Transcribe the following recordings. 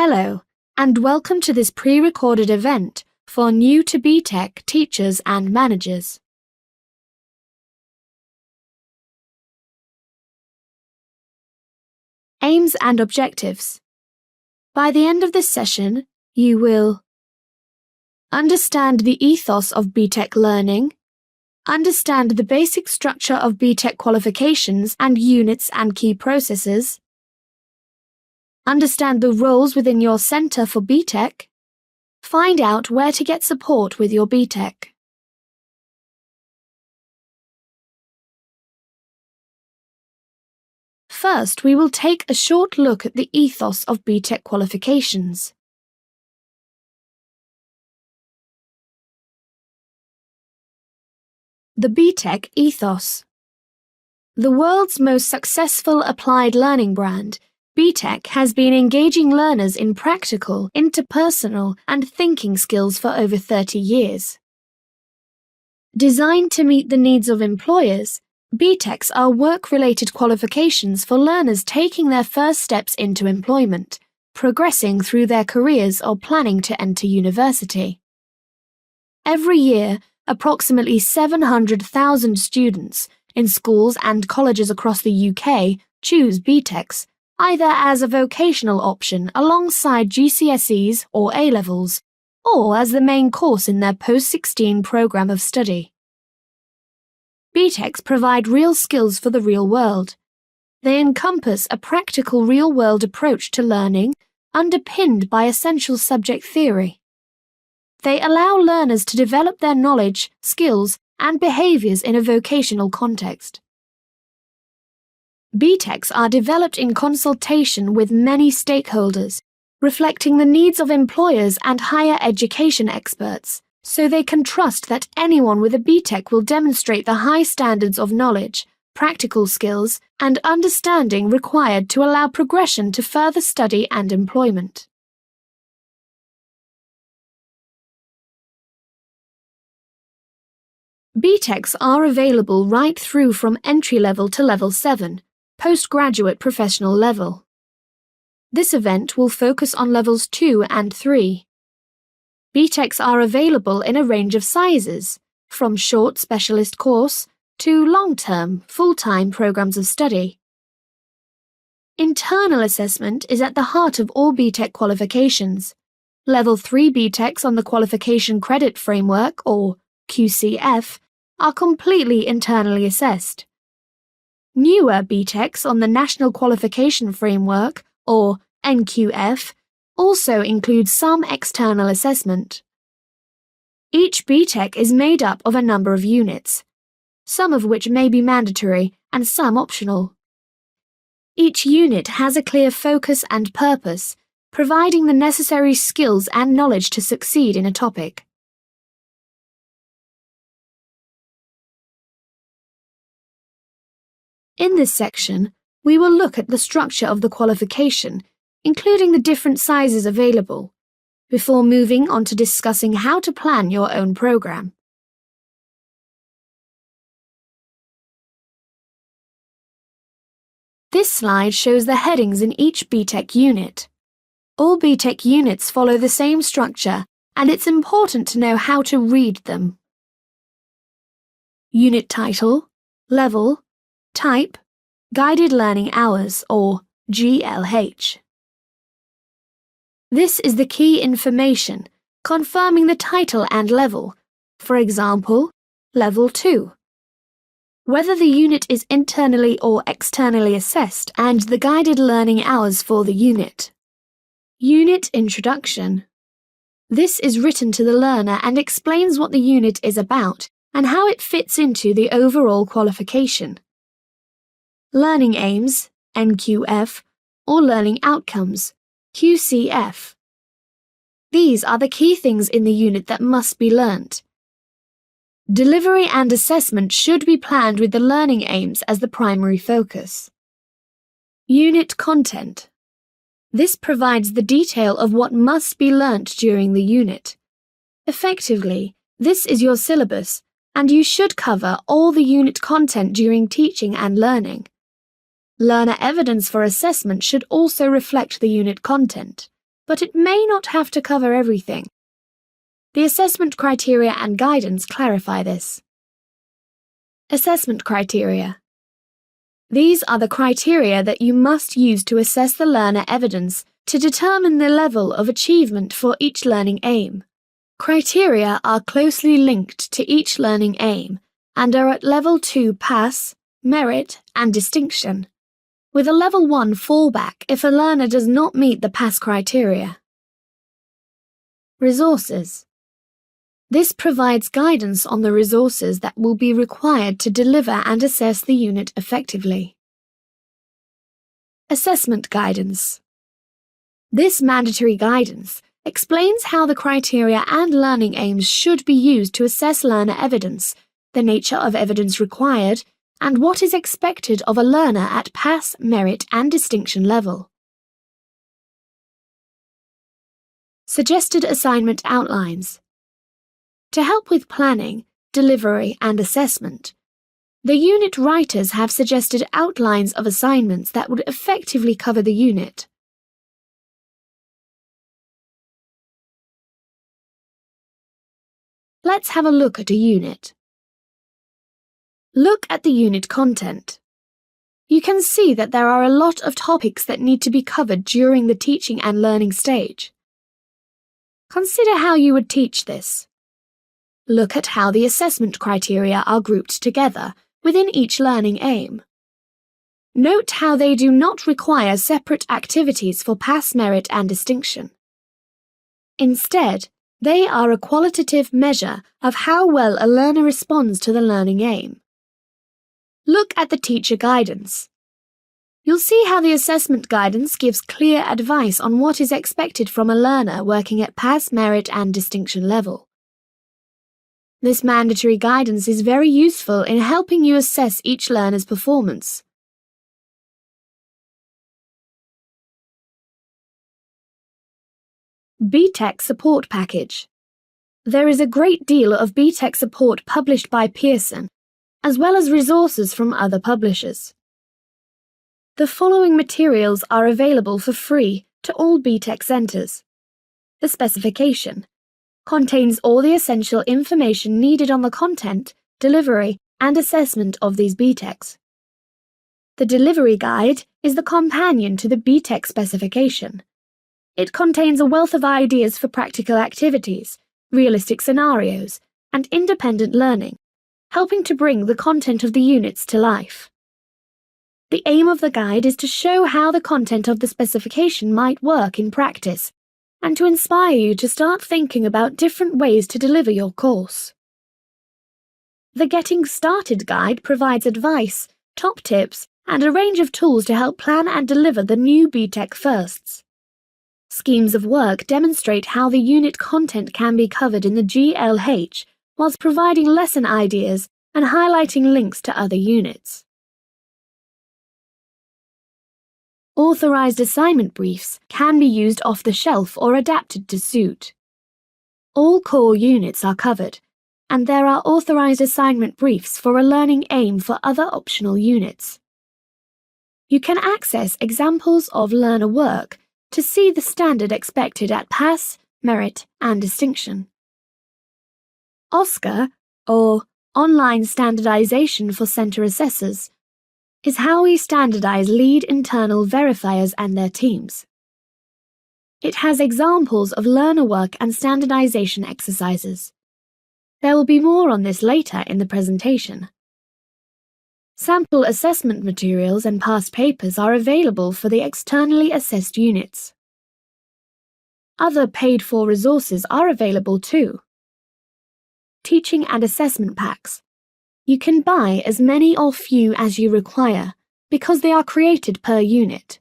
Hello, and welcome to this pre-recorded event for new to BTEC teachers and managers. Aims and objectives. By the end of this session, you will understand the ethos of BTEC learning, understand the basic structure of BTEC qualifications and units and key processes, understand the roles within your Centre for BTEC, find out where to get support with your BTEC. First, we will take a short look at the ethos of BTEC qualifications. The BTEC ethos. The world's most successful applied learning brand, BTEC has been engaging learners in practical, interpersonal, and thinking skills for over 30 years. Designed to meet the needs of employers, BTECs are work-related qualifications for learners taking their first steps into employment, progressing through their careers or planning to enter university. Every year, approximately 700,000 students in schools and colleges across the UK choose BTECs, either as a vocational option alongside GCSEs or A-levels, or as the main course in their post-16 programme of study. BTECs provide real skills for the real world. They encompass a practical real-world approach to learning, underpinned by essential subject theory. They allow learners to develop their knowledge, skills, and behaviours in a vocational context. BTECs are developed in consultation with many stakeholders, reflecting the needs of employers and higher education experts, so they can trust that anyone with a BTEC will demonstrate the high standards of knowledge, practical skills, and understanding required to allow progression to further study and employment. BTECs are available right through from entry-level to Level 7, postgraduate professional level. This event will focus on Levels 2 and 3. BTECs are available in a range of sizes, from short specialist course to long-term, full-time programs of study. Internal assessment is at the heart of all BTEC qualifications. Level 3 BTECs on the Qualification Credit Framework, or QCF, are completely internally assessed. Newer BTECs on the National Qualification Framework, or NQF, also include some external assessment. Each BTEC is made up of a number of units, some of which may be mandatory and some optional. Each unit has a clear focus and purpose, providing the necessary skills and knowledge to succeed in a topic. In this section, we will look at the structure of the qualification, including the different sizes available, before moving on to discussing how to plan your own program. This slide shows the headings in each BTEC unit. All BTEC units follow the same structure, and it's important to know how to read them. Unit title, level, type, Guided Learning Hours, or GLH. This is the key information, confirming the title and level, for example, Level 2. Whether the unit is internally or externally assessed and the guided learning hours for the unit. Unit Introduction. This is written to the learner and explains what the unit is about and how it fits into the overall qualification. Learning Aims, NQF, or Learning Outcomes, QCF. These are the key things in the unit that must be learnt. Delivery and assessment should be planned with the learning aims as the primary focus. Unit Content. This provides the detail of what must be learnt during the unit. Effectively, this is your syllabus, and you should cover all the unit content during teaching and learning. Learner evidence for assessment should also reflect the unit content. but it may not have to cover everything. The assessment criteria and guidance clarify this. Assessment criteria. These are the criteria that you must use to assess the learner evidence to determine the level of achievement for each learning aim. Criteria are closely linked to each learning aim and are at Level 2 pass, merit, and distinction, with a Level 1 fallback if a learner does not meet the pass criteria. Resources. This provides guidance on the resources that will be required to deliver and assess the unit effectively. Assessment guidance. This mandatory guidance explains how the criteria and learning aims should be used to assess learner evidence, the nature of evidence required, and what is expected of a learner at pass, merit, and distinction level. Suggested assignment outlines. To help with planning, delivery, and assessment, the unit writers have suggested outlines of assignments that would effectively cover the unit. Let's have a look at a unit. Look at the unit content. You can see that there are a lot of topics that need to be covered during the teaching and learning stage. Consider how you would teach this. Look at how the assessment criteria are grouped together within each learning aim. Note how they do not require separate activities for pass, merit, and distinction. Instead, they are a qualitative measure of how well a learner responds to the learning aim. Look at the teacher guidance. You'll see how the assessment guidance gives clear advice on what is expected from a learner working at pass, merit, and distinction level. This mandatory guidance is very useful in helping you assess each learner's performance. BTEC Support Package. There is a great deal of BTEC support published by Pearson, as well as resources from other publishers. The following materials are available for free to all BTEC centers. The specification contains all the essential information needed on the content, delivery, and assessment of these BTECs. The delivery guide is the companion to the BTEC specification. It contains a wealth of ideas for practical activities, realistic scenarios, and independent learning, helping to bring the content of the units to life. The aim of the guide is to show how the content of the specification might work in practice, and to inspire you to start thinking about different ways to deliver your course. The Getting Started guide provides advice, top tips, and a range of tools to help plan and deliver the new BTEC firsts. Schemes of work demonstrate how the unit content can be covered in the GLH, whilst providing lesson ideas and highlighting links to other units. Authorized assignment briefs can be used off the shelf or adapted to suit. All core units are covered, and there are authorized assignment briefs for a learning aim for other optional units. You can access examples of learner work to see the standard expected at pass, merit, and distinction. OSCE, or Online Standardization for Center Assessors, is how we standardize lead internal verifiers and their teams. It has examples of learner work and standardization exercises. There will be more on this later in the presentation. Sample assessment materials and past papers are available for the externally assessed units. Other paid-for resources are available too. Teaching and assessment packs. You can buy as many or few as you require because they are created per unit.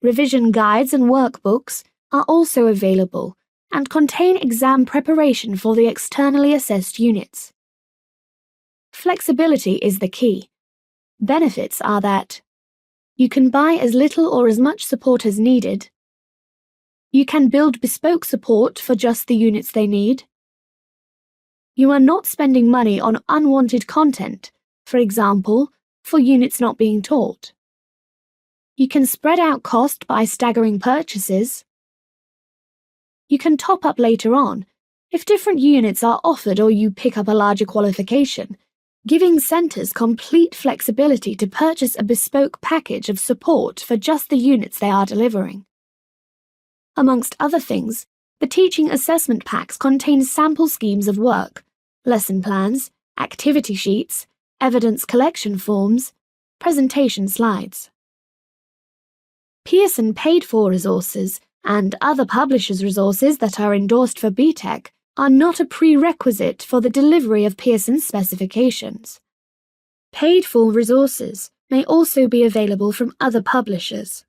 Revision guides and workbooks are also available and contain exam preparation for the externally assessed units. Flexibility is the key. Benefits are that you can buy as little or as much support as needed. You can build bespoke support for just the units they need. You are not spending money on unwanted content, for example, for units not being taught. You can spread out cost by staggering purchases. You can top up later on if different units are offered or you pick up a larger qualification, giving centres complete flexibility to purchase a bespoke package of support for just the units they are delivering. Amongst other things, the teaching assessment packs contain sample schemes of work, lesson plans, activity sheets, evidence collection forms, presentation slides. Pearson paid-for resources and other publishers' resources that are endorsed for BTEC are not a prerequisite for the delivery of Pearson's specifications. Paid-for resources may also be available from other publishers.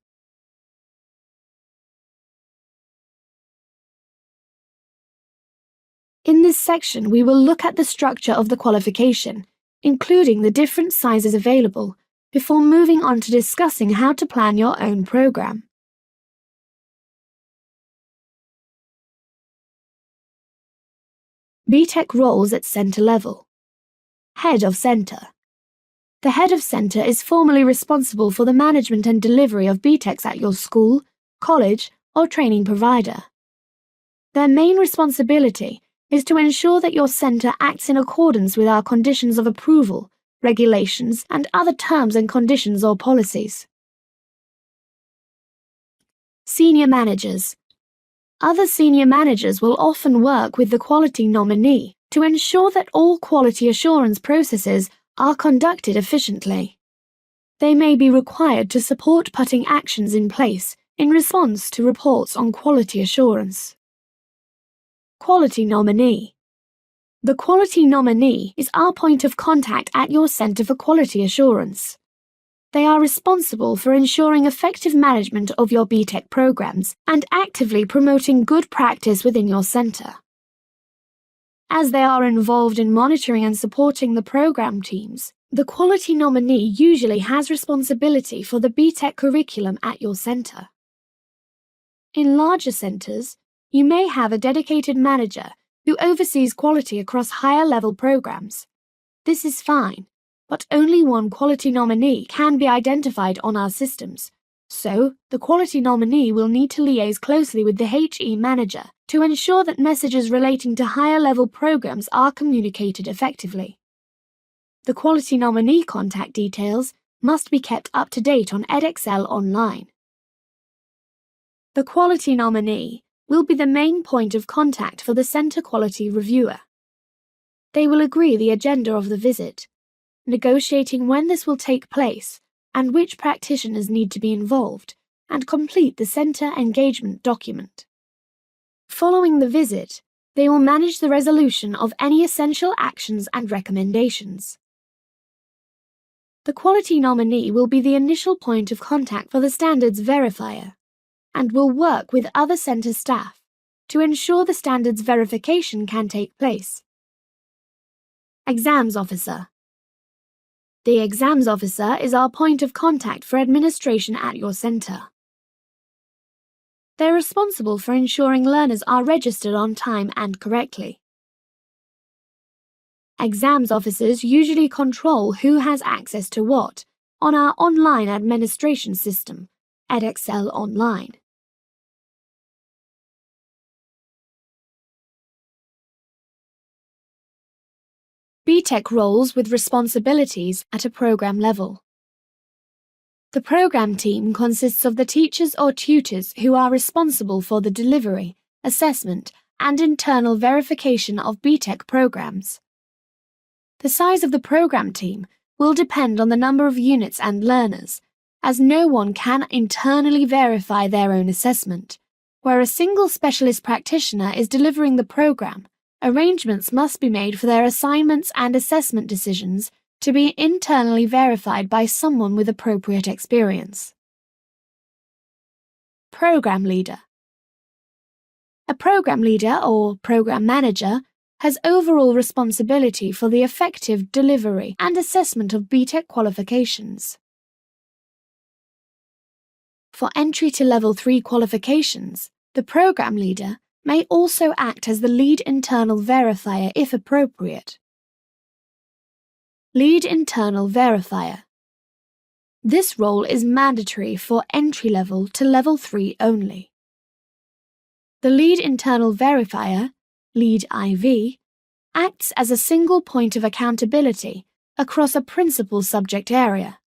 In this section, we will look at the structure of the qualification, including the different sizes available, before moving on to discussing how to plan your own program. BTEC roles at centre level. Head of centre. The head of centre is formally responsible for the management and delivery of BTECs at your school, college, or training provider. Their main responsibility is to ensure that your centre acts in accordance with our conditions of approval, regulations, and other terms and conditions or policies. Senior managers. Other senior managers will often work with the quality nominee to ensure that all quality assurance processes are conducted efficiently. They may be required to support putting actions in place in response to reports on quality assurance. Quality nominee. The quality nominee is our point of contact at your Centre for Quality Assurance. They are responsible for ensuring effective management of your BTEC programs and actively promoting good practice within your centre. As they are involved in monitoring and supporting the program teams, the quality nominee usually has responsibility for the BTEC curriculum at your centre. In larger centres, you may have a dedicated manager who oversees quality across higher-level programs. This is fine, but only one quality nominee can be identified on our systems, so the quality nominee will need to liaise closely with the HE manager to ensure that messages relating to higher-level programs are communicated effectively. The quality nominee contact details must be kept up to date on Edexcel Online. The quality nominee will be the main point of contact for the centre quality reviewer. They will agree the agenda of the visit, negotiating when this will take place and which practitioners need to be involved, and complete the centre engagement document. Following the visit, they will manage the resolution of any essential actions and recommendations. The quality nominee will be the initial point of contact for the standards verifier, and will work with other centre staff to ensure the standards verification can take place. Exams officer. The exams officer is our point of contact for administration at your centre. They're responsible for ensuring learners are registered on time and correctly. Exams officers usually control who has access to what on our online administration system, Edexcel Online. BTEC roles with responsibilities at a program level. The program team consists of the teachers or tutors who are responsible for the delivery, assessment, and internal verification of BTEC programs. The size of the program team will depend on the number of units and learners, as no one can internally verify their own assessment. Where a single specialist practitioner is delivering the program, arrangements must be made for their assignments and assessment decisions to be internally verified by someone with appropriate experience. Program leader. A program leader or program manager has overall responsibility for the effective delivery and assessment of BTEC qualifications. For entry to Level 3 qualifications, the program leader may also act as the lead internal verifier if appropriate. Lead internal verifier. This role is mandatory for entry level to Level 3 only. The Lead Internal Verifier, Lead IV, acts as a single point of accountability across a principal subject area.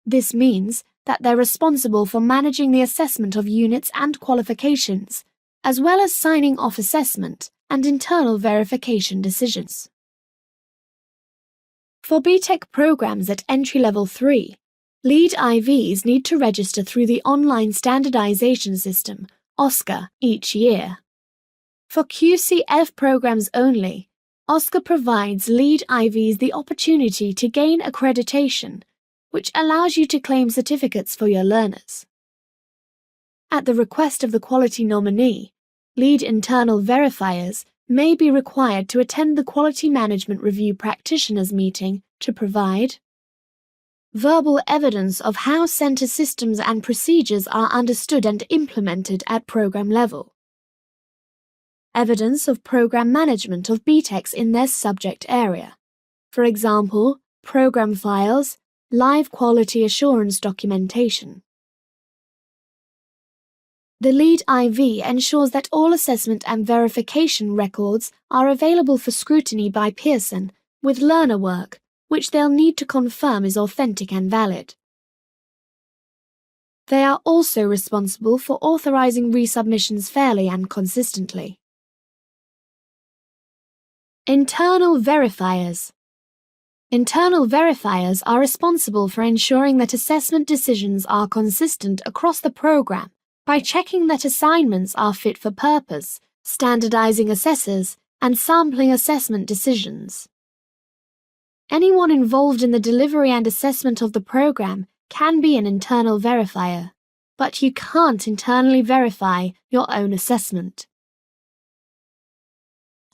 This means that they're responsible for managing the assessment of units and qualifications, as well as signing off assessment and internal verification decisions. For BTEC programs at Entry Level 3, Lead IVs need to register through the Online Standardization System, OSCA, each year. For QCF programs only, OSCA provides Lead IVs the opportunity to gain accreditation, which allows you to claim certificates for your learners. At the request of the quality nominee, Lead Internal Verifiers may be required to attend the Quality Management Review Practitioners meeting to provide verbal evidence of how centre systems and procedures are understood and implemented at program level, evidence of program management of BTECs in their subject area, for example, program files, live quality assurance documentation. The Lead IV ensures that all assessment and verification records are available for scrutiny by Pearson with learner work, which they'll need to confirm is authentic and valid. They are also responsible for authorizing resubmissions fairly and consistently. Internal Verifiers. Internal verifiers are responsible for ensuring that assessment decisions are consistent across the program by checking that assignments are fit for purpose, standardizing assessors, and sampling assessment decisions. Anyone involved in the delivery and assessment of the program can be an internal verifier, but you can't internally verify your own assessment.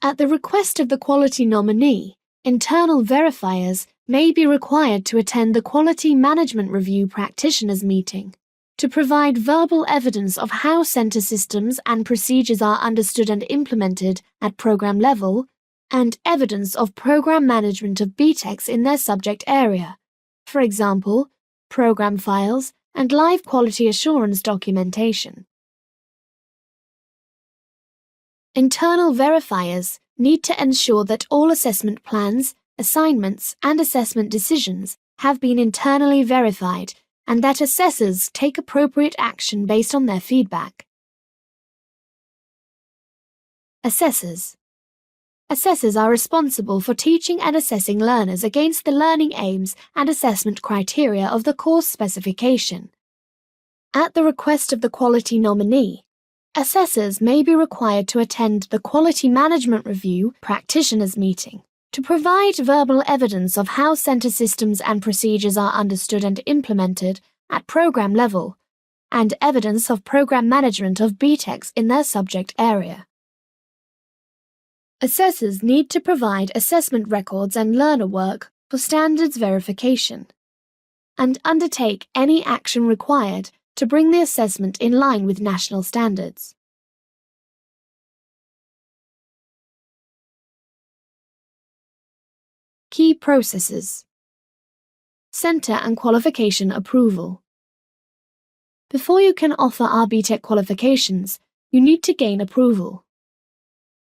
At the request of the quality nominee, internal verifiers may be required to attend the Quality Management Review Practitioners meeting to provide verbal evidence of how centre systems and procedures are understood and implemented at program level, and evidence of program management of BTECs in their subject area, for example, program files and live quality assurance documentation. Internal verifiers need to ensure that all assessment plans, assignments, and assessment decisions have been internally verified and that assessors take appropriate action based on their feedback. Assessors. Assessors are responsible for teaching and assessing learners against the learning aims and assessment criteria of the course specification. At the request of the quality nominee, assessors may be required to attend the Quality Management Review Practitioners meeting to provide verbal evidence of how centre systems and procedures are understood and implemented at program level, and evidence of program management of BTECs in their subject area. Assessors need to provide assessment records and learner work for standards verification, and undertake any action required to bring the assessment in line with national standards. Key processes. Centre and qualification approval. Before you can offer our BTEC qualifications, you need to gain approval.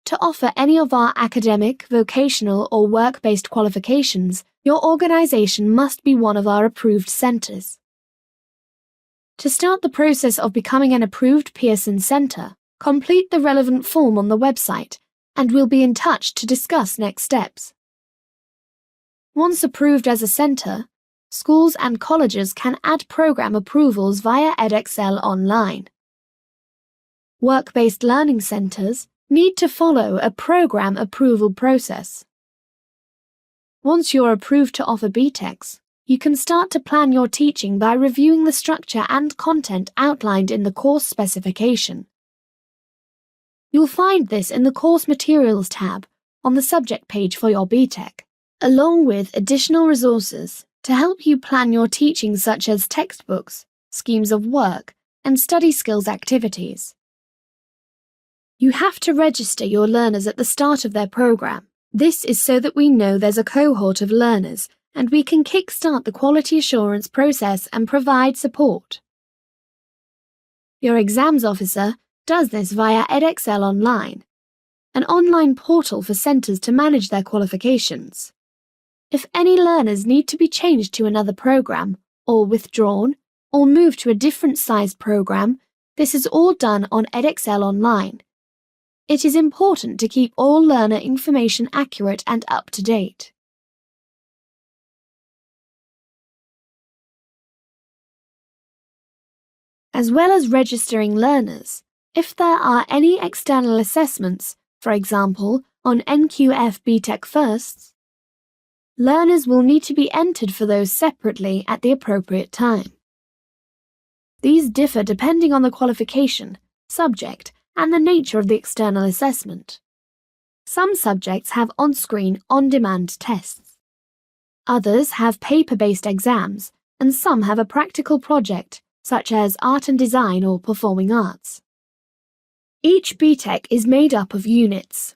To offer any of our academic, vocational, or work-based qualifications, your organisation must be one of our approved centres. To start the process of becoming an approved Pearson Centre, complete the relevant form on the website, and we'll be in touch to discuss next steps. Once approved as a centre, schools and colleges can add program approvals via edXL online. Work-based learning centres need to follow a program approval process. Once you're approved to offer BTECs, you can start to plan your teaching by reviewing the structure and content outlined in the course specification. You'll find this in the Course Materials tab on the subject page for your BTEC, along with additional resources to help you plan your teaching such as textbooks, schemes of work, and study skills activities. You have to register your learners at the start of their program. This is so that we know there's a cohort of learners and we can kickstart the quality assurance process and provide support. Your exams officer does this via edXL Online, an online portal for centres to manage their qualifications. If any learners need to be changed to another programme, or withdrawn, or moved to a different sized programme, this is all done on edXL Online. It is important to keep all learner information accurate and up to date. As well as registering learners, if there are any external assessments, for example, on NQF BTEC Firsts, learners will need to be entered for those separately at the appropriate time. These differ depending on the qualification, subject, and the nature of the external assessment. Some subjects have on-screen, on-demand tests. Others have paper-based exams, and some have a practical project, such as art and design or performing arts. Each BTEC is made up of units.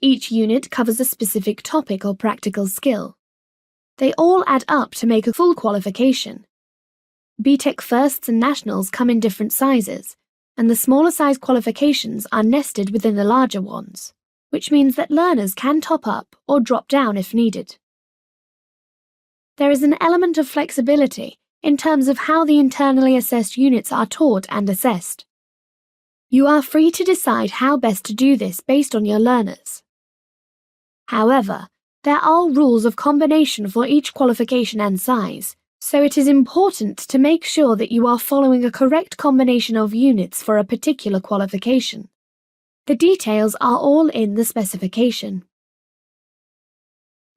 Each unit covers a specific topic or practical skill. They all add up to make a full qualification. BTEC Firsts and Nationals come in different sizes, and the smaller size qualifications are nested within the larger ones, which means that learners can top up or drop down if needed. There is an element of flexibility in terms of how the internally assessed units are taught and assessed. You are free to decide how best to do this based on your learners. However, there are rules of combination for each qualification and size, so it is important to make sure that you are following a correct combination of units for a particular qualification. The details are all in the specification.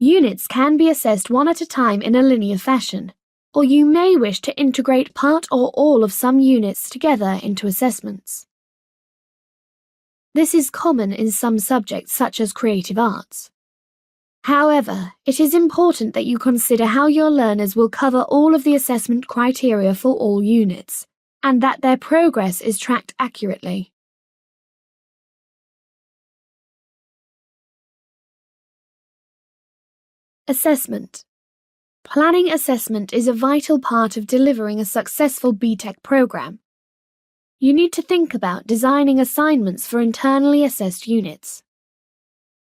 Units can be assessed one at a time in a linear fashion, or you may wish to integrate part or all of some units together into assessments. This is common in some subjects such as creative arts. However, it is important that you consider how your learners will cover all of the assessment criteria for all units, and that their progress is tracked accurately. Assessment. Planning assessment is a vital part of delivering a successful BTEC program. You need to think about designing assignments for internally assessed units.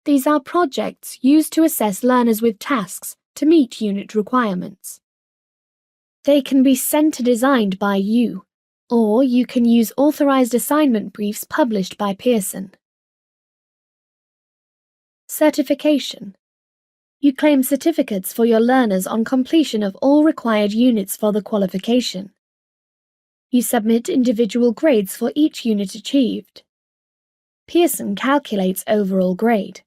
These are projects used to assess learners with tasks to meet unit requirements. They can be centre-designed by you, or you can use authorised assignment briefs published by Pearson. Certification. You claim certificates for your learners on completion of all required units for the qualification. You submit individual grades for each unit achieved. Pearson calculates overall grade.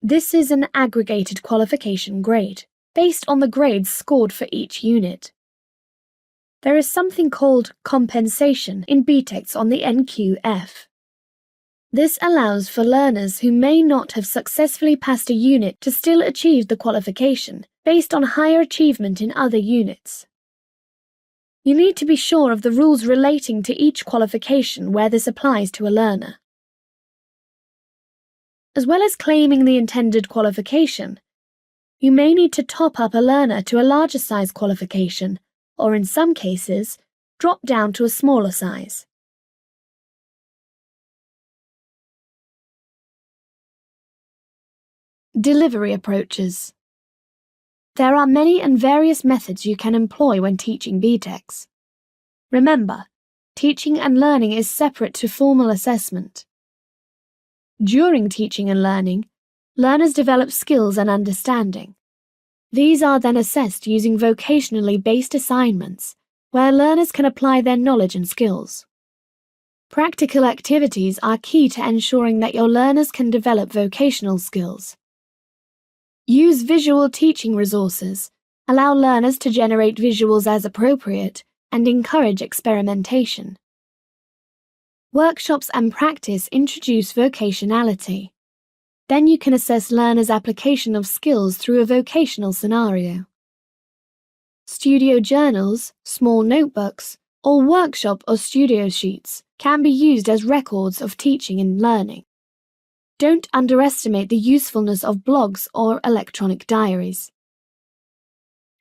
This is an aggregated qualification grade, based on the grades scored for each unit. There is something called compensation in BTECs on the NQF. This allows for learners who may not have successfully passed a unit to still achieve the qualification based on higher achievement in other units. You need to be sure of the rules relating to each qualification where this applies to a learner. As well as claiming the intended qualification, you may need to top up a learner to a larger size qualification, or in some cases, drop down to a smaller size. Delivery approaches. There are many and various methods you can employ when teaching BTECs. Remember, teaching and learning is separate to formal assessment. During teaching and learning, learners develop skills and understanding. These are then assessed using vocationally based assignments, where learners can apply their knowledge and skills. Practical activities are key to ensuring that your learners can develop vocational skills. Use visual teaching resources, allow learners to generate visuals as appropriate, and encourage experimentation. Workshops and practice introduce vocationality. Then you can assess learners' application of skills through a vocational scenario. Studio journals, small notebooks, or workshop or studio sheets can be used as records of teaching and learning. Don't underestimate the usefulness of blogs or electronic diaries.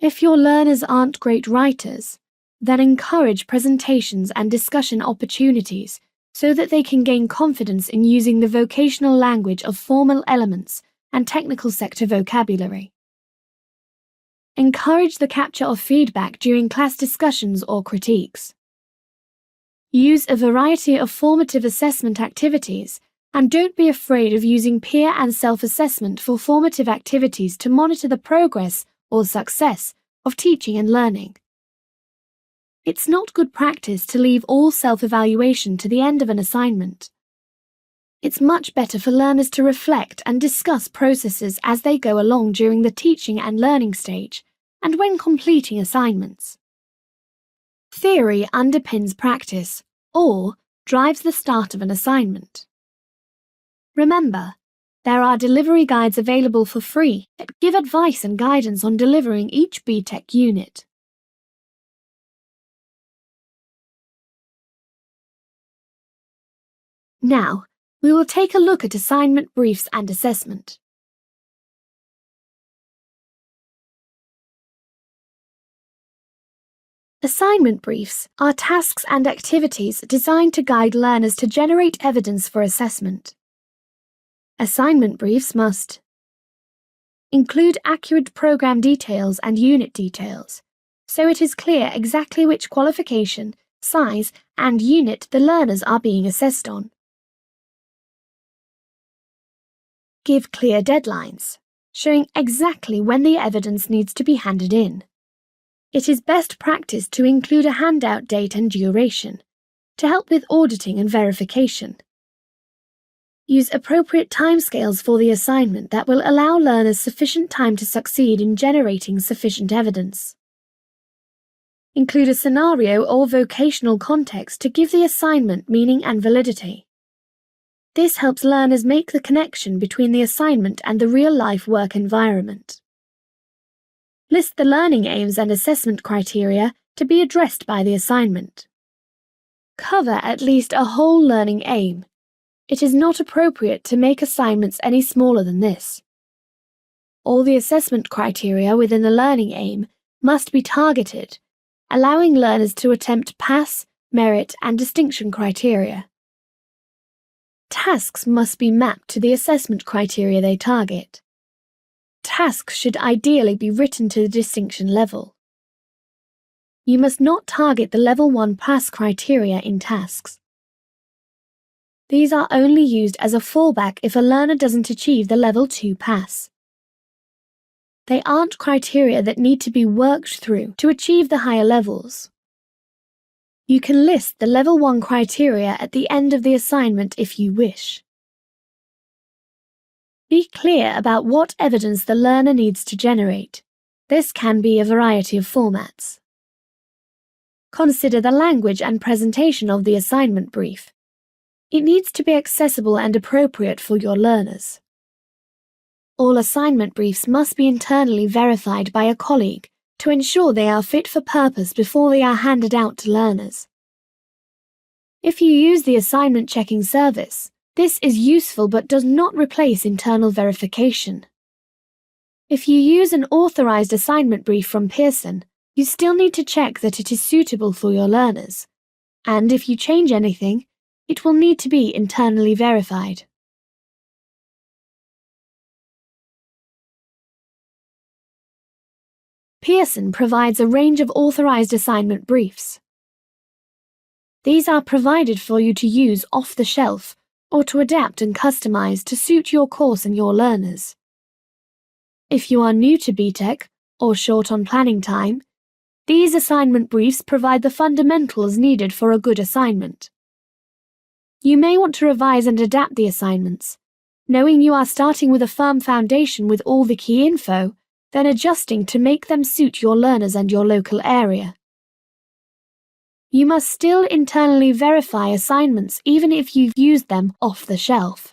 If your learners aren't great writers, then encourage presentations and discussion opportunities so that they can gain confidence in using the vocational language of formal elements and technical sector vocabulary. Encourage the capture of feedback during class discussions or critiques. Use a variety of formative assessment activities, and don't be afraid of using peer and self-assessment for formative activities to monitor the progress or success of teaching and learning. It's not good practice to leave all self-evaluation to the end of an assignment. It's much better for learners to reflect and discuss processes as they go along during the teaching and learning stage and when completing assignments. Theory underpins practice, or drives the start of an assignment. Remember, there are delivery guides available for free that give advice and guidance on delivering each BTEC unit. Now, we will take a look at assignment briefs and assessment. Assignment briefs are tasks and activities designed to guide learners to generate evidence for assessment. Assignment briefs must include accurate program details and unit details, so it is clear exactly which qualification, size, and unit the learners are being assessed on. Give clear deadlines, showing exactly when the evidence needs to be handed in. It is best practice to include a handout date and duration, to help with auditing and verification. Use appropriate timescales for the assignment that will allow learners sufficient time to succeed in generating sufficient evidence. Include a scenario or vocational context to give the assignment meaning and validity. This helps learners make the connection between the assignment and the real-life work environment. List the learning aims and assessment criteria to be addressed by the assignment. Cover at least a whole learning aim. It is not appropriate to make assignments any smaller than this. All the assessment criteria within the learning aim must be targeted, allowing learners to attempt pass, merit, and distinction criteria. Tasks must be mapped to the assessment criteria they target. Tasks should ideally be written to the distinction level. You must not target the Level 1 pass criteria in tasks. These are only used as a fallback if a learner doesn't achieve the Level 2 pass. They aren't criteria that need to be worked through to achieve the higher levels. You can list the Level 1 criteria at the end of the assignment if you wish. Be clear about what evidence the learner needs to generate. This can be a variety of formats. Consider the language and presentation of the assignment brief. It needs to be accessible and appropriate for your learners. All assignment briefs must be internally verified by a colleague to ensure they are fit for purpose before they are handed out to learners. If you use the assignment checking service, this is useful but does not replace internal verification. If you use an authorized assignment brief from Pearson, you still need to check that it is suitable for your learners, and if you change anything, it will need to be internally verified. Pearson provides a range of authorized assignment briefs. These are provided for you to use off the shelf or to adapt and customize to suit your course and your learners. If you are new to BTEC or short on planning time, these assignment briefs provide the fundamentals needed for a good assignment. You may want to revise and adapt the assignments, knowing you are starting with a firm foundation with all the key info, then adjusting to make them suit your learners and your local area. You must still internally verify assignments even if you've used them off the shelf.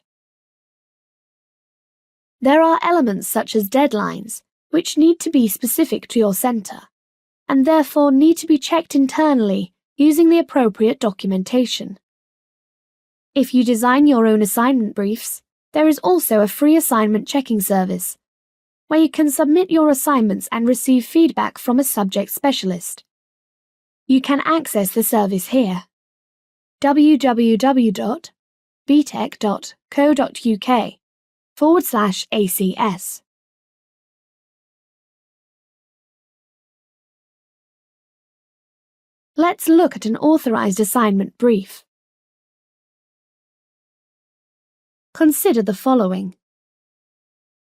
There are elements such as deadlines, which need to be specific to your centre, and therefore need to be checked internally using the appropriate documentation. If you design your own assignment briefs, there is also a free assignment checking service, where you can submit your assignments and receive feedback from a subject specialist. You can access the service here: www.btec.co.uk/ACS. Let's look at an authorized assignment brief. Consider the following.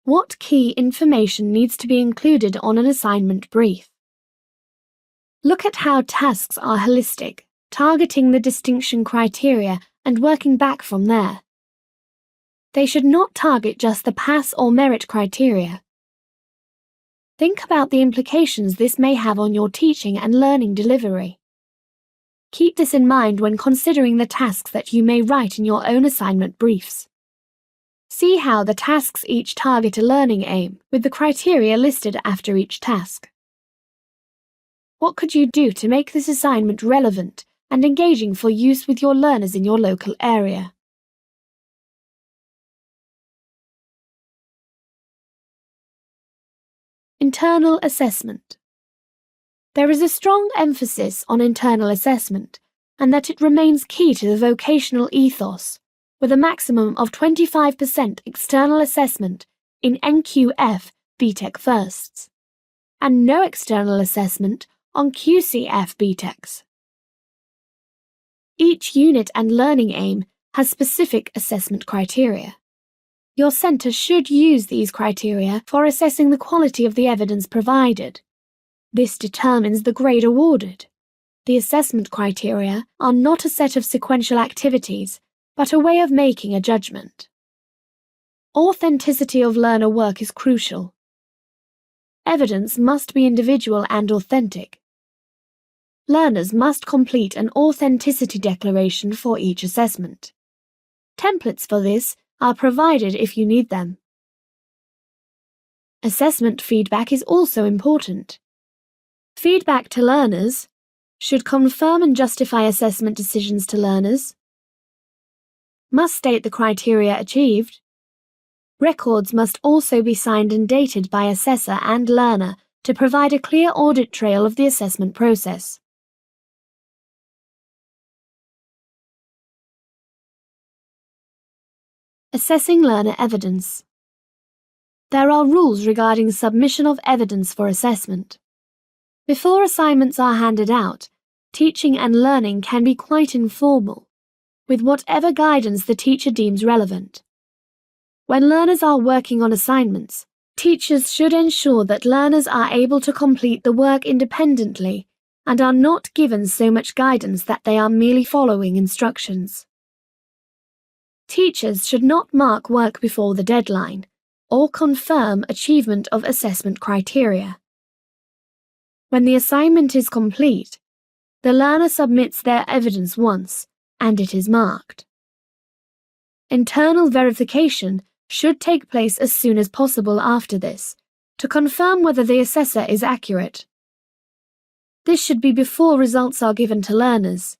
What key information needs to be included on an assignment brief? Look at how tasks are holistic, targeting the distinction criteria and working back from there. They should not target just the pass or merit criteria. Think about the implications this may have on your teaching and learning delivery. Keep this in mind when considering the tasks that you may write in your own assignment briefs. See how the tasks each target a learning aim, with the criteria listed after each task. What could you do to make this assignment relevant and engaging for use with your learners in your local area? Internal assessment. There is a strong emphasis on internal assessment, and that it remains key to the vocational ethos, with a maximum of 25% external assessment in NQF BTEC firsts, and no external assessment on QCF BTECs. Each unit and learning aim has specific assessment criteria. Your centre should use these criteria for assessing the quality of the evidence provided. This determines the grade awarded. The assessment criteria are not a set of sequential activities, but a way of making a judgment. Authenticity of learner work is crucial. Evidence must be individual and authentic. Learners must complete an authenticity declaration for each assessment. Templates for this are provided if you need them. Assessment feedback is also important. Feedback to learners should confirm and justify assessment decisions to learners, must state the criteria achieved. Records must also be signed and dated by assessor and learner to provide a clear audit trail of the assessment process. Assessing learner evidence. There are rules regarding submission of evidence for assessment. Before assignments are handed out, teaching and learning can be quite informal, with whatever guidance the teacher deems relevant. When learners are working on assignments, teachers should ensure that learners are able to complete the work independently and are not given so much guidance that they are merely following instructions. Teachers should not mark work before the deadline or confirm achievement of assessment criteria. When the assignment is complete, the learner submits their evidence once, and it is marked. Internal verification should take place as soon as possible after this, to confirm whether the assessor is accurate. This should be before results are given to learners.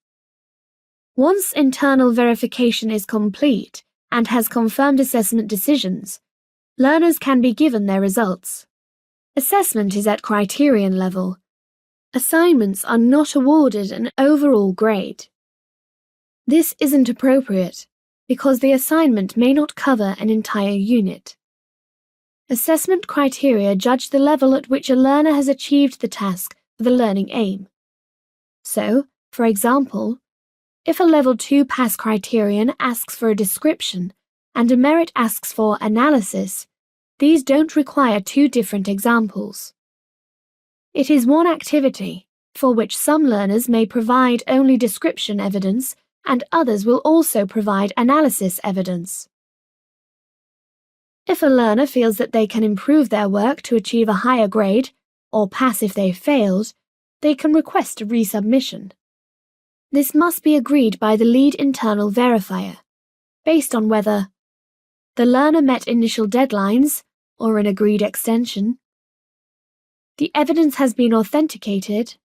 Once internal verification is complete and has confirmed assessment decisions, learners can be given their results. Assessment is at criterion level. Assignments are not awarded an overall grade. This isn't appropriate because the assignment may not cover an entire unit. Assessment criteria judge the level at which a learner has achieved the task for the learning aim. So, for example, if a Level 2 pass criterion asks for a description and a merit asks for analysis, these don't require two different examples. It is one activity, for which some learners may provide only description evidence and others will also provide analysis evidence. If a learner feels that they can improve their work to achieve a higher grade, or pass if they failed, they can request a resubmission. This must be agreed by the lead internal verifier, based on whether the learner met initial deadlines or an agreed extension, the evidence has been authenticated,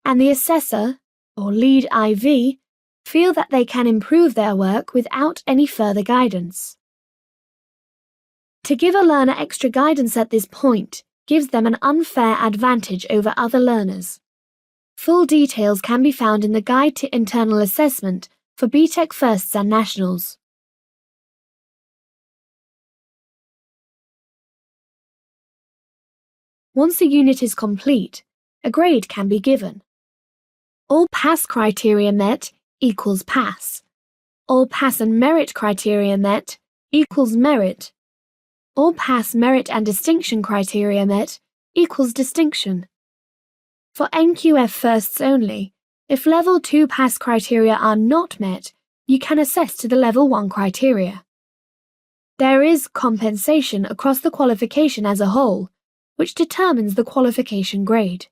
and the assessor, or lead IV, feel that they can improve their work without any further guidance. To give a learner extra guidance at this point gives them an unfair advantage over other learners. Full details can be found in the Guide to Internal Assessment for BTEC Firsts and Nationals. Once a unit is complete, a grade can be given. All pass criteria met equals pass. All pass and merit criteria met equals merit. All pass, merit and distinction criteria met equals distinction. For NQF firsts only, if Level 2 pass criteria are not met, you can assess to the Level 1 criteria. There is compensation across the qualification as a whole, which determines the qualification grade.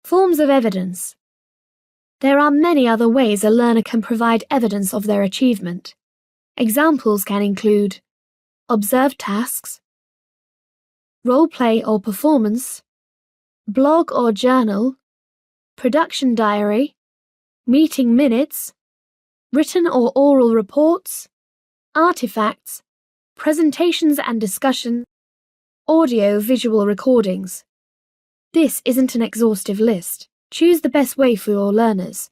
Forms of evidence. There are many other ways a learner can provide evidence of their achievement. Examples can include observed tasks, role play or performance, blog or journal, production diary, meeting minutes, written or oral reports, artifacts, presentations and discussion, audio-visual recordings. This isn't an exhaustive list. Choose the best way for your learners.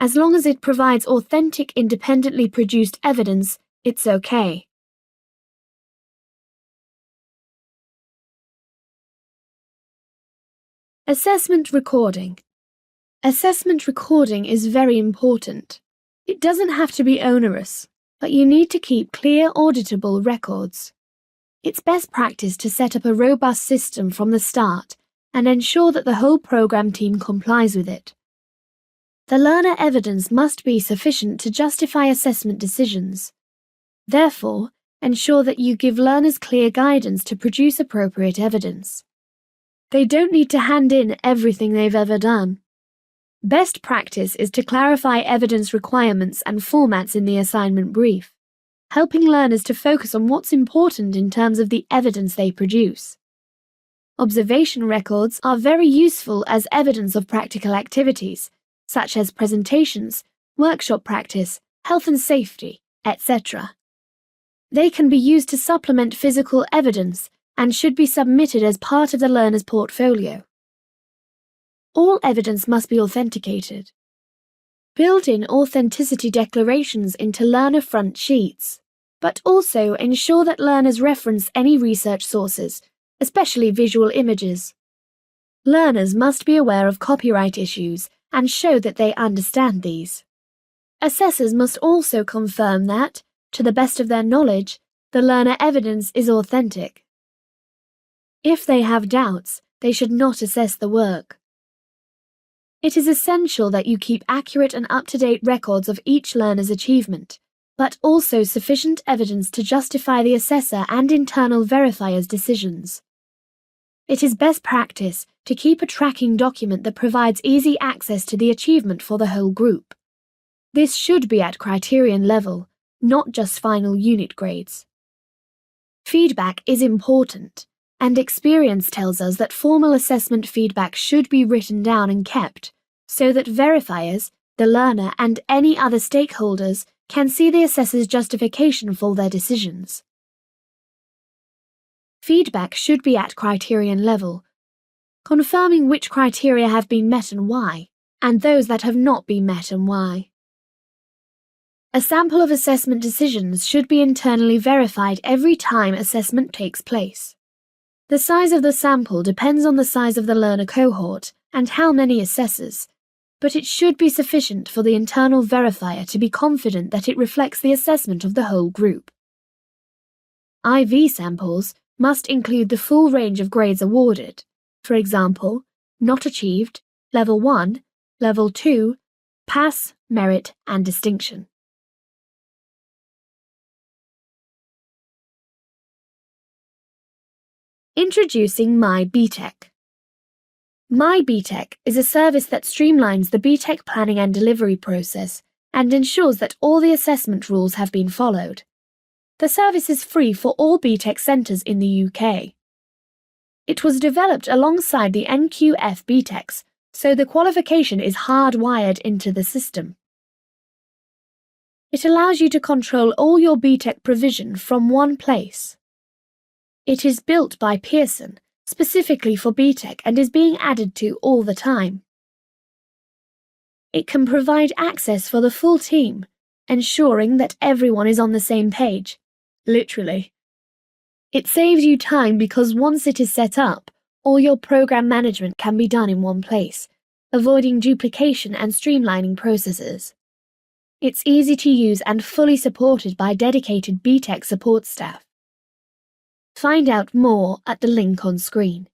As long as it provides authentic, independently produced evidence, it's okay. Assessment recording. Assessment recording is very important. It doesn't have to be onerous, but you need to keep clear, auditable records. It's best practice to set up a robust system from the start and ensure that the whole program team complies with it. The learner evidence must be sufficient to justify assessment decisions. Therefore, ensure that you give learners clear guidance to produce appropriate evidence. They don't need to hand in everything they've ever done. Best practice is to clarify evidence requirements and formats in the assignment brief, helping learners to focus on what's important in terms of the evidence they produce. Observation records are very useful as evidence of practical activities, such as presentations, workshop practice, health and safety, etc. They can be used to supplement physical evidence and should be submitted as part of the learner's portfolio. All evidence must be authenticated. Build in authenticity declarations into learner front sheets, but also ensure that learners reference any research sources, especially visual images. Learners must be aware of copyright issues and show that they understand these. Assessors must also confirm that, to the best of their knowledge, the learner evidence is authentic. If they have doubts, they should not assess the work. It is essential that you keep accurate and up-to-date records of each learner's achievement, but also sufficient evidence to justify the assessor and internal verifiers' decisions. It is best practice to keep a tracking document that provides easy access to the achievement for the whole group. This should be at criterion level, not just final unit grades. Feedback is important, and experience tells us that formal assessment feedback should be written down and kept, so that verifiers, the learner, and any other stakeholders can see the assessor's justification for their decisions. Feedback should be at criterion level, confirming which criteria have been met and why, and those that have not been met and why. A sample of assessment decisions should be internally verified every time assessment takes place. The size of the sample depends on the size of the learner cohort and how many assessors, but it should be sufficient for the internal verifier to be confident that it reflects the assessment of the whole group. IV samples must include the full range of grades awarded, for example, not achieved, level 1, level 2, pass, merit, and distinction. Introducing My BTEC. My BTEC is a service that streamlines the BTEC planning and delivery process and ensures that all the assessment rules have been followed. The service is free for all BTEC centres in the UK. It was developed alongside the NQF BTECs, so the qualification is hardwired into the system. It allows you to control all your BTEC provision from one place. It is built by Pearson, specifically for BTEC, and is being added to all the time. It can provide access for the full team, ensuring that everyone is on the same page, literally. It saves you time because once it is set up, all your program management can be done in one place, avoiding duplication and streamlining processes. It's easy to use and fully supported by dedicated BTEC support staff. Find out more at the link on screen.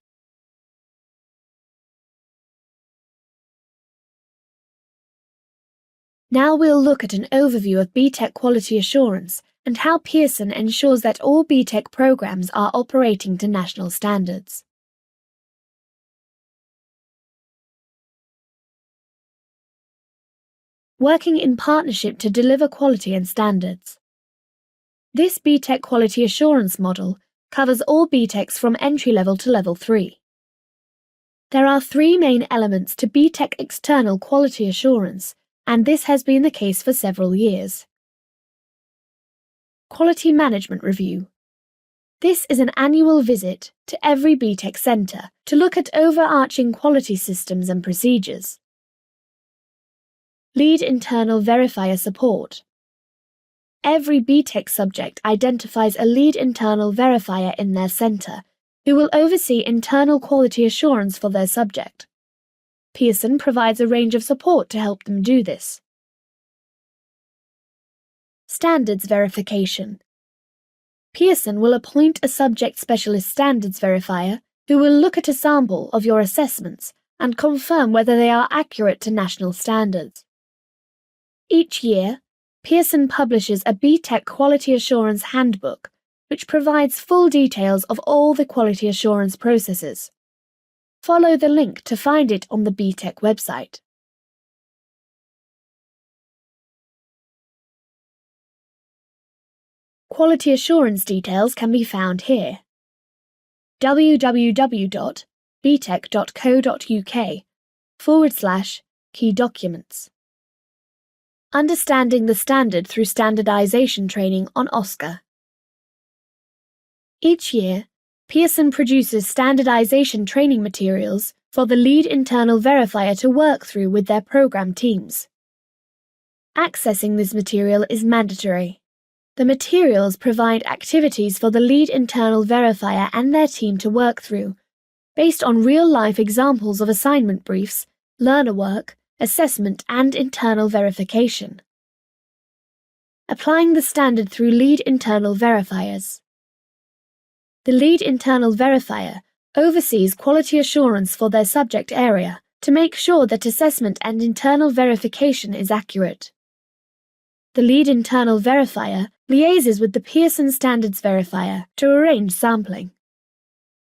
Now we'll look at an overview of BTEC quality assurance and how Pearson ensures that all BTEC programs are operating to national standards. Working in partnership to deliver quality and standards. This BTEC quality assurance model covers all BTECs from entry level to level 3. There are 3 main elements to BTEC external quality assurance, and this has been the case for several years. Quality Management Review. This is an annual visit to every BTEC centre to look at overarching quality systems and procedures. Lead Internal Verifier Support. Every BTEC subject identifies a lead internal verifier in their centre who will oversee internal quality assurance for their subject. Pearson provides a range of support to help them do this. Standards Verification. Pearson will appoint a subject specialist standards verifier who will look at a sample of your assessments and confirm whether they are accurate to national standards. Each year, Pearson publishes a BTEC Quality Assurance Handbook, which provides full details of all the quality assurance processes. Follow the link to find it on the BTEC website. Quality assurance details can be found here. www.btec.co.uk/key documents. Understanding the standard through standardization training on OSCAR. Each year, Pearson produces standardization training materials for the lead internal verifier to work through with their program teams. Accessing this material is mandatory. The materials provide activities for the lead internal verifier and their team to work through, based on real-life examples of assignment briefs, learner work, assessment and internal verification. Applying the standard through lead internal verifiers. The lead internal verifier oversees quality assurance for their subject area to make sure that assessment and internal verification is accurate. The lead internal verifier liaises with the Pearson standards verifier to arrange sampling.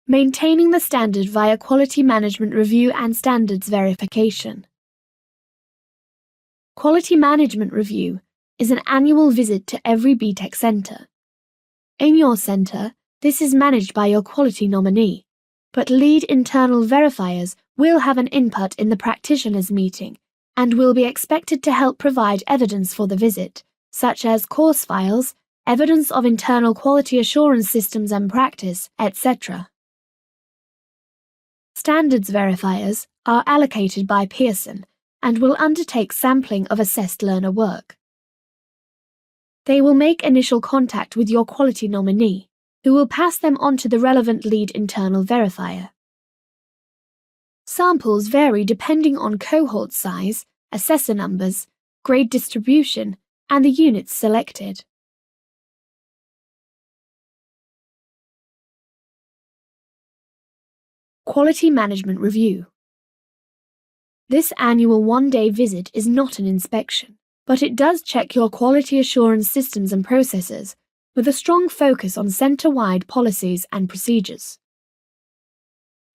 Maintaining the standard via quality management review and standards verification. Quality Management Review is an annual visit to every BTEC centre. In your centre, this is managed by your quality nominee, but lead internal verifiers will have an input in the practitioners' meeting and will be expected to help provide evidence for the visit, such as course files, evidence of internal quality assurance systems and practice, etc. Standards verifiers are allocated by Pearson and will undertake sampling of assessed learner work. They will make initial contact with your quality nominee, who will pass them on to the relevant lead internal verifier. Samples vary depending on cohort size, assessor numbers, grade distribution, and the units selected. Quality Management Review. This annual one-day visit is not an inspection, but it does check your quality assurance systems and processes with a strong focus on centre-wide policies and procedures.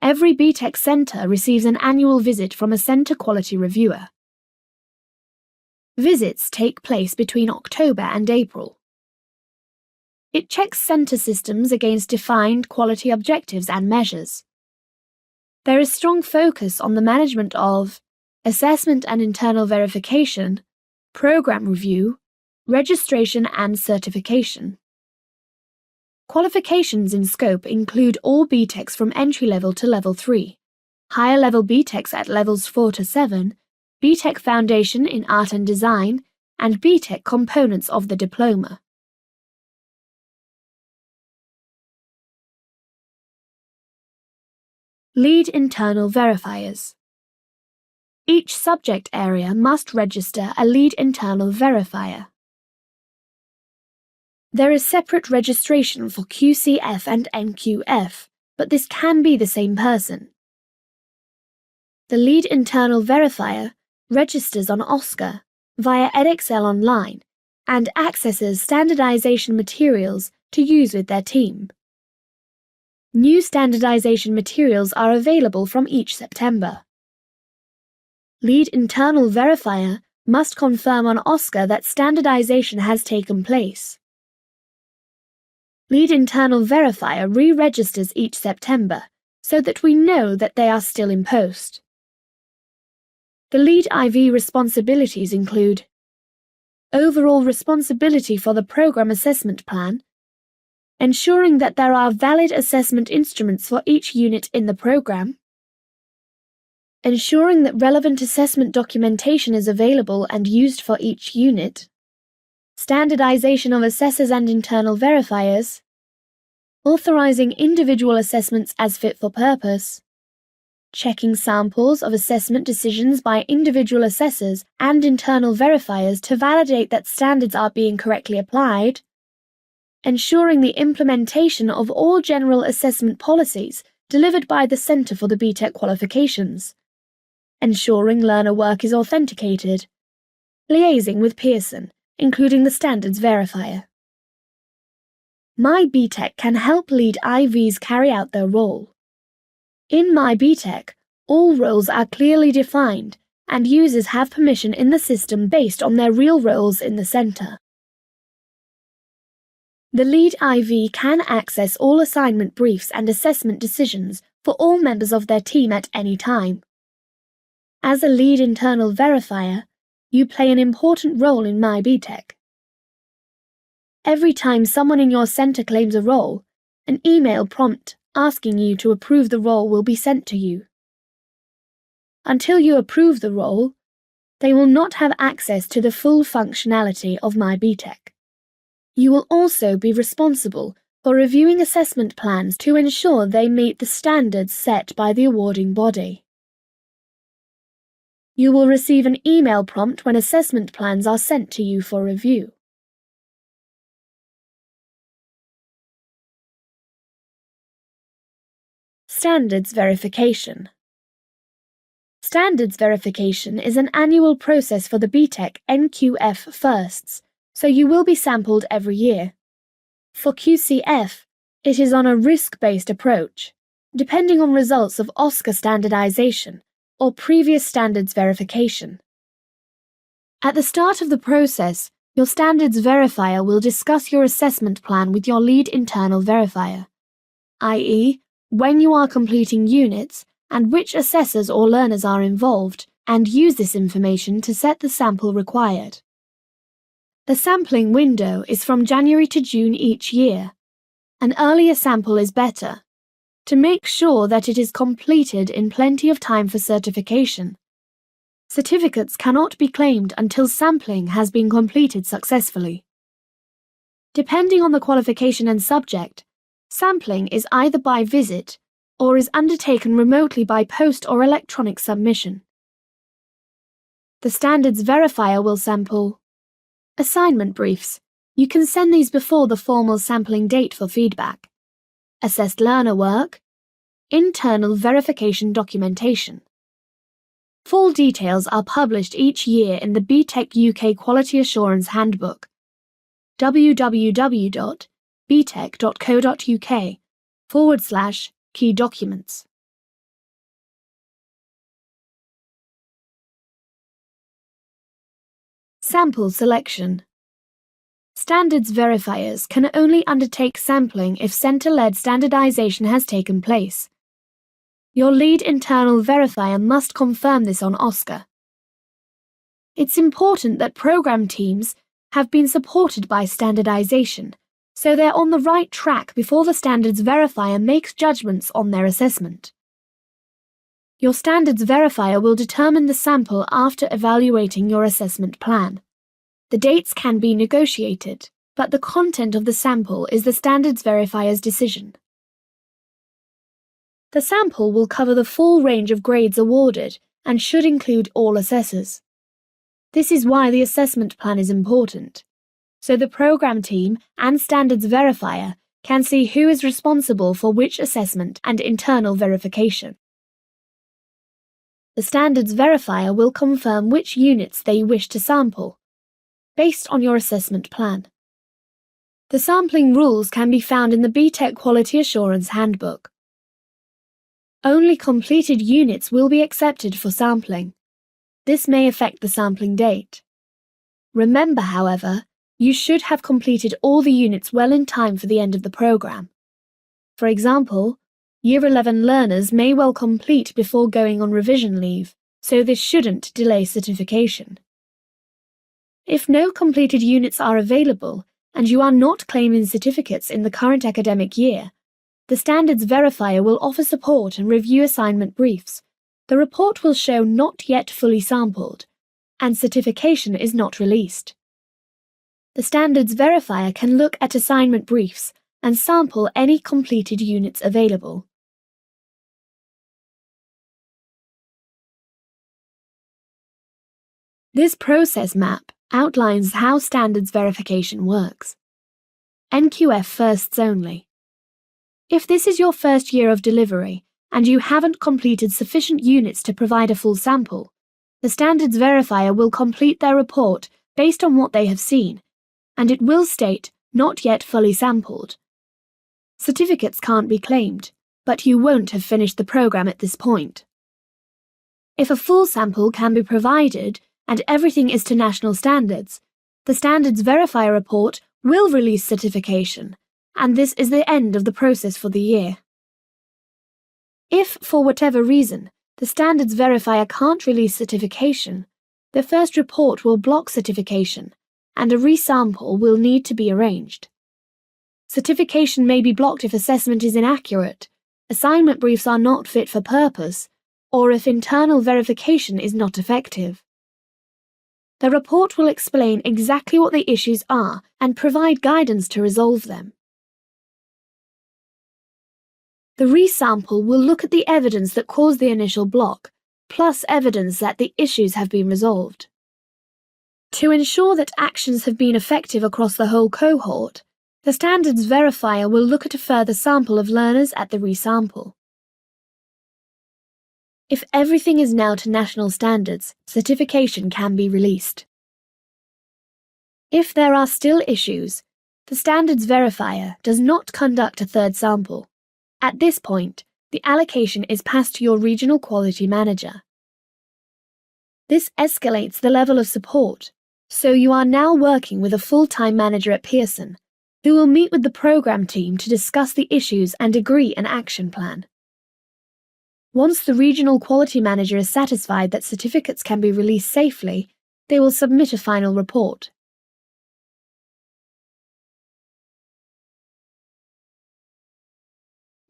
Every BTEC centre receives an annual visit from a centre quality reviewer. Visits take place between October and April. It checks centre systems against defined quality objectives and measures. There is strong focus on the management of assessment and internal verification, program review, registration and certification. Qualifications in scope include all BTECs from entry level to level 3, higher level BTECs at levels 4 to 7, BTEC Foundation in Art and Design, and BTEC components of the diploma. Lead Internal Verifiers. Each subject area must register a Lead Internal Verifier. There is separate registration for QCF and NQF, but this can be the same person. The Lead Internal Verifier registers on OSCA via edXL Online and accesses standardization materials to use with their team. New standardization materials are available from each September. Lead Internal Verifier must confirm on OSCA that standardization has taken place. Lead Internal Verifier re-registers each September so that we know that they are still in post. The Lead IV responsibilities include overall responsibility for the program assessment plan, ensuring that there are valid assessment instruments for each unit in the program, ensuring that relevant assessment documentation is available and used for each unit, standardization of assessors and internal verifiers, authorizing individual assessments as fit for purpose, checking samples of assessment decisions by individual assessors and internal verifiers to validate that standards are being correctly applied, ensuring the implementation of all general assessment policies delivered by the Centre for the BTEC qualifications, ensuring learner work is authenticated, liaising with Pearson, including the standards verifier. My BTEC can help lead IVs carry out their role. In My BTEC, all roles are clearly defined and users have permission in the system based on their real roles in the centre. The lead IV can access all assignment briefs and assessment decisions for all members of their team at any time. As a lead internal verifier, you play an important role in My BTEC. Every time someone in your centre claims a role, an email prompt asking you to approve the role will be sent to you. Until you approve the role, they will not have access to the full functionality of My BTEC. You will also be responsible for reviewing assessment plans to ensure they meet the standards set by the awarding body. You will receive an email prompt when assessment plans are sent to you for review. Standards Verification. Standards verification is an annual process for the BTEC NQF firsts, so you will be sampled every year. For QCF, it is on a risk-based approach, depending on results of OSCA standardization or previous standards verification. At the start of the process, your standards verifier will discuss your assessment plan with your lead internal verifier, i.e., when you are completing units and which assessors or learners are involved, and use this information to set the sample required. The sampling window is from January to June each year. An earlier sample is better, to make sure that it is completed in plenty of time for certification. Certificates cannot be claimed until sampling has been completed successfully. Depending on the qualification and subject, sampling is either by visit or is undertaken remotely by post or electronic submission. The standards verifier will sample assignment briefs. You can send these before the formal sampling date for feedback. Assessed learner work, internal verification documentation. Full details are published each year in the BTEC UK Quality Assurance Handbook. www.btec.co.uk/key documents. Sample selection. Standards verifiers can only undertake sampling if centre-led standardization has taken place. Your lead internal verifier must confirm this on OSCA. It's important that program teams have been supported by standardization, so they're on the right track before the standards verifier makes judgments on their assessment. Your standards verifier will determine the sample after evaluating your assessment plan. The dates can be negotiated, but the content of the sample is the standards verifier's decision. The sample will cover the full range of grades awarded and should include all assessors. This is why the assessment plan is important, so the program team and standards verifier can see who is responsible for which assessment and internal verification. The standards verifier will confirm which units they wish to sample, based on your assessment plan. The sampling rules can be found in the BTEC Quality Assurance Handbook. Only completed units will be accepted for sampling. This may affect the sampling date. Remember, however, you should have completed all the units well in time for the end of the program. For example, Year 11 learners may well complete before going on revision leave, so this shouldn't delay certification. If no completed units are available and you are not claiming certificates in the current academic year, the standards verifier will offer support and review assignment briefs. The report will show not yet fully sampled, and certification is not released. The standards verifier can look at assignment briefs and sample any completed units available. This process map outlines how standards verification works. NQF firsts only. If this is your first year of delivery and you haven't completed sufficient units to provide a full sample, the standards verifier will complete their report based on what they have seen, and it will state not yet fully sampled. Certificates can't be claimed, but you won't have finished the program at this point. If a full sample can be provided and everything is to national standards, the standards verifier report will release certification, and this is the end of the process for the year. If, for whatever reason, the standards verifier can't release certification, the first report will block certification, and a resample will need to be arranged. Certification may be blocked if assessment is inaccurate, assignment briefs are not fit for purpose, or if internal verification is not effective. The report will explain exactly what the issues are and provide guidance to resolve them. The resample will look at the evidence that caused the initial block, plus evidence that the issues have been resolved. To ensure that actions have been effective across the whole cohort, the standards verifier will look at a further sample of learners at the resample. If everything is now to national standards, certification can be released. If there are still issues, the standards verifier does not conduct a third sample. At this point, the allocation is passed to your regional quality manager. This escalates the level of support, so you are now working with a full-time manager at Pearson, who will meet with the program team to discuss the issues and agree an action plan. Once the regional quality manager is satisfied that certificates can be released safely, they will submit a final report.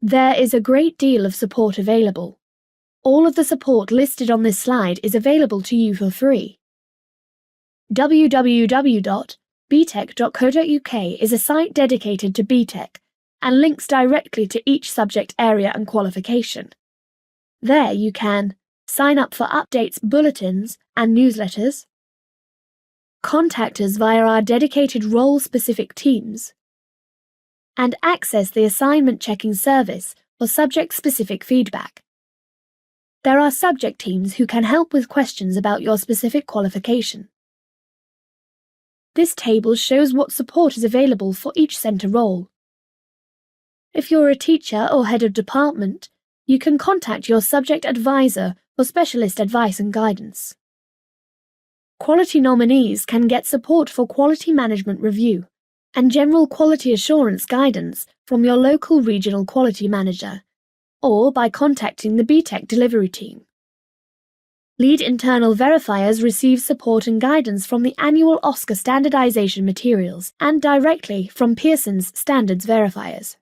There is a great deal of support available. All of the support listed on this slide is available to you for free. www.btec.co.uk is a site dedicated to BTEC and links directly to each subject area and qualification. There you can sign up for updates, bulletins, and newsletters, contact us via our dedicated role-specific teams, and access the assignment checking service for subject-specific feedback. There are subject teams who can help with questions about your specific qualification. This table shows what support is available for each centre role. If you're a teacher or head of department, you can contact your subject advisor for specialist advice and guidance. Quality nominees can get support for quality management review and general quality assurance guidance from your local regional quality manager, or by contacting the BTEC delivery team. Lead internal verifiers receive support and guidance from the annual OSCE standardization materials and directly from Pearson's standards verifiers.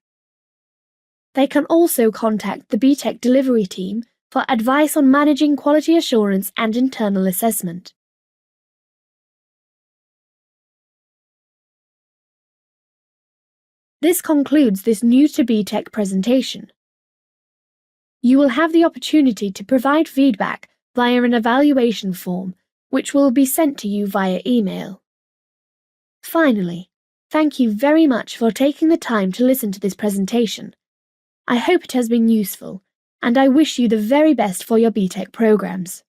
They can also contact the BTEC delivery team for advice on managing quality assurance and internal assessment. This concludes this New to BTEC presentation. You will have the opportunity to provide feedback via an evaluation form, which will be sent to you via email. Finally, thank you very much for taking the time to listen to this presentation. I hope it has been useful, and I wish you the very best for your BTEC programs.